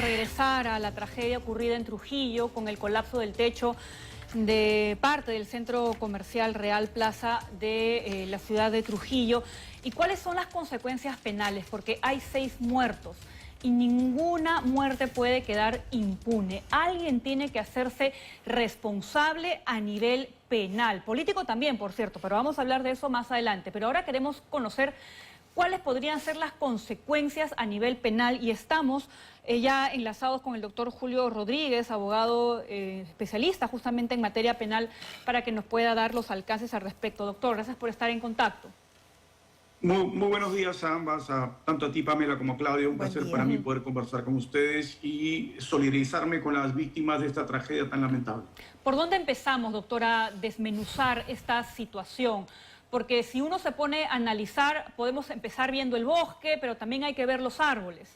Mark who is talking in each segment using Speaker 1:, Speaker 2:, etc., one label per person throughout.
Speaker 1: regresar a la tragedia ocurrida en Trujillo con el colapso del techo de parte del centro comercial Real Plaza de la ciudad de Trujillo. ¿Y cuáles son las consecuencias penales? Porque hay 6 muertos y ninguna muerte puede quedar impune. Alguien tiene que hacerse responsable a nivel penal. Político también, por cierto, pero vamos a hablar de eso más adelante. Pero ahora queremos conocer cuáles podrían ser las consecuencias a nivel penal y estamos ya enlazados con el doctor Julio Rodríguez, abogado especialista justamente en materia penal, para que nos pueda dar los alcances al respecto. Doctor, gracias por estar en contacto.
Speaker 2: Muy buenos días a ambas, tanto a ti, Pamela, como a Claudia. Un placer para mí poder conversar con ustedes y solidarizarme con las víctimas de esta tragedia tan lamentable.
Speaker 1: ¿Por dónde empezamos, doctor, a desmenuzar esta situación? Porque si uno se pone a analizar, podemos empezar viendo el bosque, pero también hay que ver los árboles.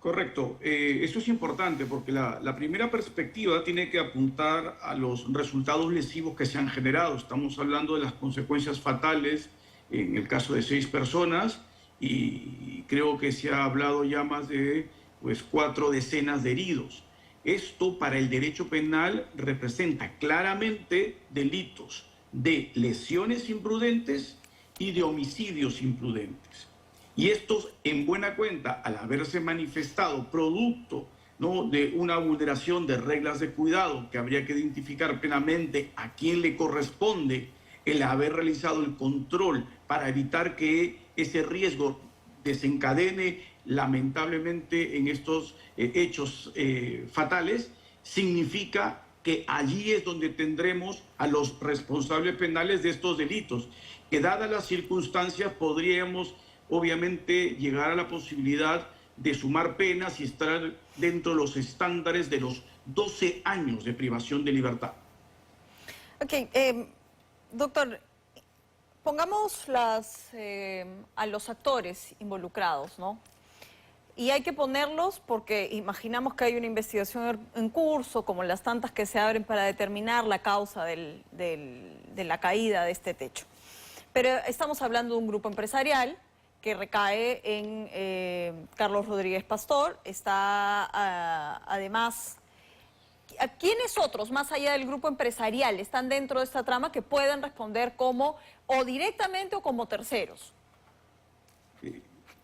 Speaker 2: Correcto. Eso es importante porque la primera perspectiva tiene que apuntar a los resultados lesivos que se han generado. Estamos hablando de las consecuencias fatales en el caso de 6 personas y creo que se ha hablado ya más de 4 decenas de heridos. Esto para el derecho penal representa claramente delitos de lesiones imprudentes y de homicidios imprudentes. Y estos, en buena cuenta, al haberse manifestado producto, ¿no?, de una vulneración de reglas de cuidado, que habría que identificar plenamente a quién le corresponde el haber realizado el control para evitar que ese riesgo desencadene lamentablemente en estos hechos fatales, significa que allí es donde tendremos a los responsables penales de estos delitos, que dadas las circunstancias podríamos obviamente llegar a la posibilidad de sumar penas y estar dentro de los estándares de los 12 años de privación de libertad.
Speaker 3: Ok, doctor, pongamos a los actores involucrados, ¿no? Y hay que ponerlos porque imaginamos que hay una investigación en curso, como las tantas que se abren para determinar la causa de la caída de este techo. Pero estamos hablando de un grupo empresarial que recae en Carlos Rodríguez Pastor. Está además, ¿a quiénes otros, más allá del grupo empresarial, están dentro de esta trama que pueden responder como o directamente o como terceros?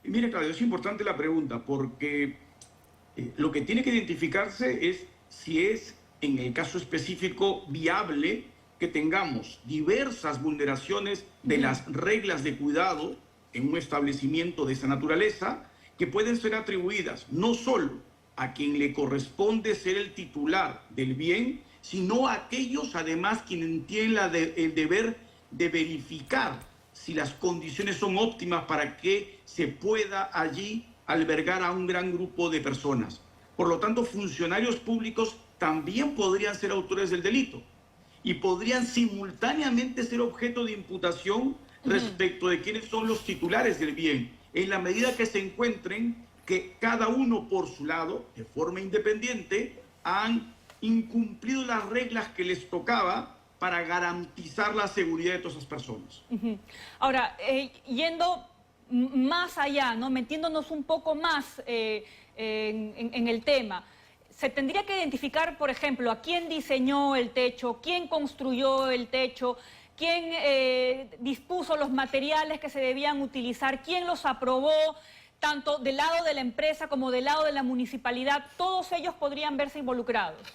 Speaker 2: Mire, Claudio, es importante la pregunta porque lo que tiene que identificarse es si es, en el caso específico, viable que tengamos diversas vulneraciones de las reglas de cuidado en un establecimiento de esa naturaleza que pueden ser atribuidas no solo a quien le corresponde ser el titular del bien, sino a aquellos además quienes tienen el deber de verificar si las condiciones son óptimas para que se pueda allí albergar a un gran grupo de personas. Por lo tanto, funcionarios públicos también podrían ser autores del delito y podrían simultáneamente ser objeto de imputación respecto de quiénes son los titulares del bien, en la medida que se encuentren que cada uno por su lado, de forma independiente, han incumplido las reglas que les tocaba para garantizar la seguridad de todas esas personas.
Speaker 1: Ahora, yendo más allá, ¿no?, metiéndonos un poco más en el tema, se tendría que identificar, por ejemplo, a quién diseñó el techo, quién construyó el techo, quién dispuso los materiales que se debían utilizar, quién los aprobó, tanto del lado de la empresa como del lado de la municipalidad. Todos ellos podrían verse involucrados.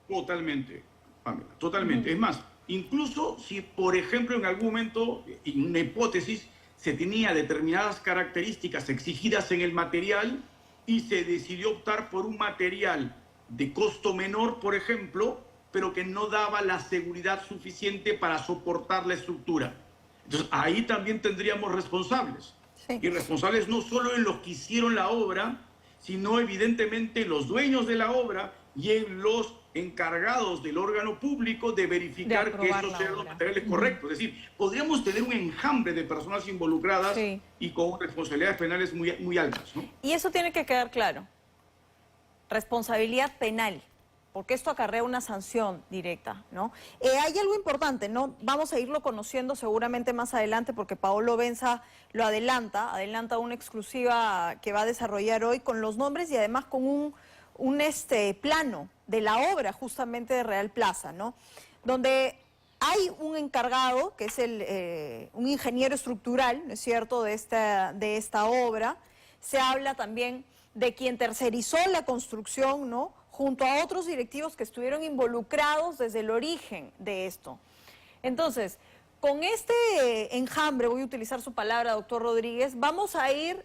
Speaker 2: Totalmente, Pamela, totalmente. Es más, incluso si, por ejemplo, en algún momento, en una hipótesis, se tenía determinadas características exigidas en el material y se decidió optar por un material de costo menor, por ejemplo, pero que no daba la seguridad suficiente para soportar la estructura. Entonces, ahí también tendríamos responsables. Sí. Y responsables no solo en los que hicieron la obra, sino evidentemente en los dueños de la obra y en los encargados del órgano público de verificar que esos sean los materiales correctos. Es decir, podríamos tener un enjambre de personas involucradas y con responsabilidades penales muy altas, ¿no?
Speaker 3: Y eso tiene que quedar claro. Responsabilidad penal. porque esto acarrea una sanción directa, ¿no? Hay algo importante, ¿no? Vamos a irlo conociendo seguramente más adelante, porque Paolo Benza lo adelanta una exclusiva que va a desarrollar hoy con los nombres y además con un plano de la obra justamente de Real Plaza, ¿no? Donde hay un encargado, que es un ingeniero estructural, ¿no es cierto?, de esta obra. Se habla también de quien tercerizó la construcción, ¿no?, junto a otros directivos que estuvieron involucrados desde el origen de esto. Entonces, con este enjambre, voy a utilizar su palabra, doctor Rodríguez, vamos a ir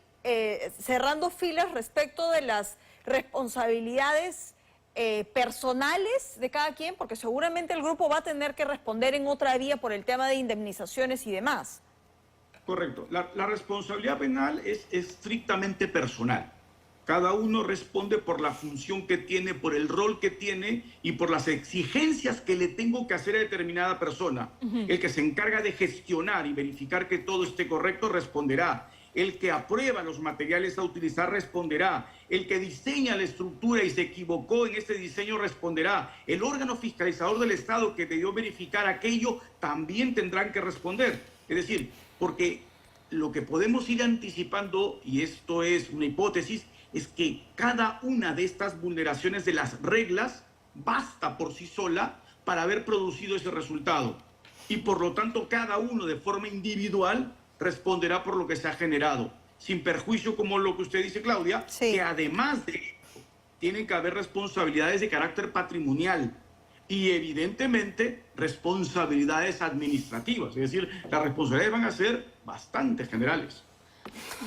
Speaker 3: cerrando filas respecto de las responsabilidades personales de cada quien, porque seguramente el grupo va a tener que responder en otra vía por el tema de indemnizaciones y demás.
Speaker 2: Correcto. La responsabilidad penal es estrictamente personal. Cada uno responde por la función que tiene, por el rol que tiene y por las exigencias que le tengo que hacer a determinada persona. El que se encarga de gestionar y verificar que todo esté correcto responderá. El que aprueba los materiales a utilizar responderá. El que diseña la estructura y se equivocó en ese diseño responderá. El órgano fiscalizador del Estado que debió verificar aquello también tendrán que responder. Es decir, porque lo que podemos ir anticipando, y esto es una hipótesis, es que cada una de estas vulneraciones de las reglas basta por sí sola para haber producido ese resultado. Y por lo tanto, cada uno de forma individual responderá por lo que se ha generado, sin perjuicio, como lo que usted dice, Claudia,
Speaker 3: sí,
Speaker 2: que además de esto, tienen que haber responsabilidades de carácter patrimonial y evidentemente responsabilidades administrativas, es decir, las responsabilidades van a ser bastante generales.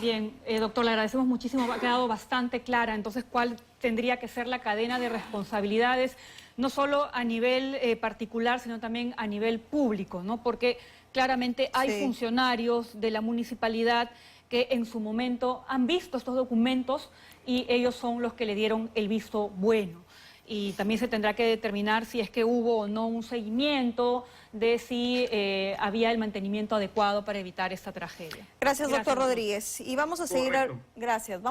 Speaker 1: Bien, doctor, le agradecemos muchísimo, ha quedado bastante clara entonces cuál tendría que ser la cadena de responsabilidades, no solo a nivel particular, sino también a nivel público, ¿no? Porque claramente hay funcionarios de la municipalidad que en su momento han visto estos documentos y ellos son los que le dieron el visto bueno. Y también se tendrá que determinar si es que hubo o no un seguimiento de si había el mantenimiento adecuado para evitar esta tragedia.
Speaker 3: Gracias, doctor Rodríguez. Y vamos a seguir...
Speaker 2: Correcto.
Speaker 3: Gracias. Vamos